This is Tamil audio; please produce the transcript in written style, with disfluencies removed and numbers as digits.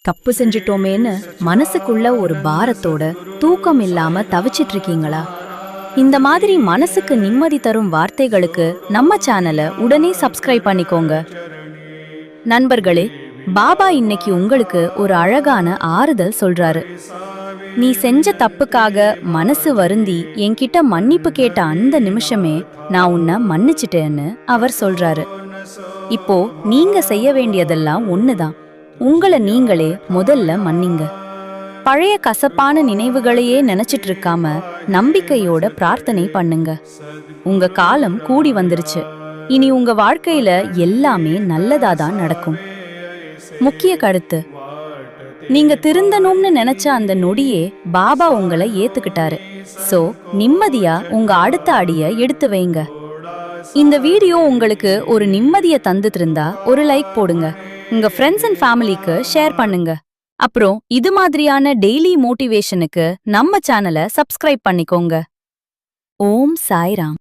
தப்பு செஞ்சிட்டோமேன்னு மனசுக்குள்ள ஒரு பாரத்தோட தூக்கம் இல்லாம தவிச்சிட்டு இருக்கீங்களா? இந்த மாதிரி மனசுக்கு நிம்மதி தரும் வார்த்தைகளுக்கு நம்ம சேனலை உடனே சப்ஸ்கிரைப் பண்ணிக்கோங்க. நண்பர்களே, பாபா இன்னைக்கு உங்களுக்கு ஒரு அழகான ஆறுதல் சொல்றாரு. நீ செஞ்ச தப்புக்காக மனசு வருந்தி என்கிட்ட மன்னிப்பு கேட்ட அந்த நிமிஷமே நான் உன்னை மன்னிச்சிட்டேன்னு அவர் சொல்றாரு. இப்போ நீங்க செய்ய வேண்டியதெல்லாம் ஒண்ணுதான். உங்களை நீங்களே முதல்ல மன்னிங்க. பழைய கசப்பான நினைவுகளையே நினைச்சிட்டு இருக்காம நம்பிக்கையோட பிரார்த்தனை பண்ணுங்க. உங்க காலம் கூடி வந்துருச்சு. இனி உங்க வாழ்க்கையில எல்லாமே நல்லதாதான் நடக்கும். முக்கிய கருத்து, நீங்க திருந்தணும்னு நினைச்ச அந்த நொடியே பாபா உங்களை ஏத்துக்கிட்டாரு. சோ நிம்மதியா உங்க அடுத்த அடிய எடுத்து வைங்க. இந்த வீடியோ உங்களுக்கு ஒரு நிம்மதியை தந்துட்டு இருந்தா ஒரு லைக் போடுங்க. உங்க ஃப்ரெண்ட்ஸ் அண்ட் ஃபேமிலிக்கு ஷேர் பண்ணுங்க. அப்புறம் இது மாதிரியான டெய்லி மோட்டிவேஷனுக்கு நம்ம சேனலை சப்ஸ்கிரைப் பண்ணிக்கோங்க. ஓம் சாய்ராம்.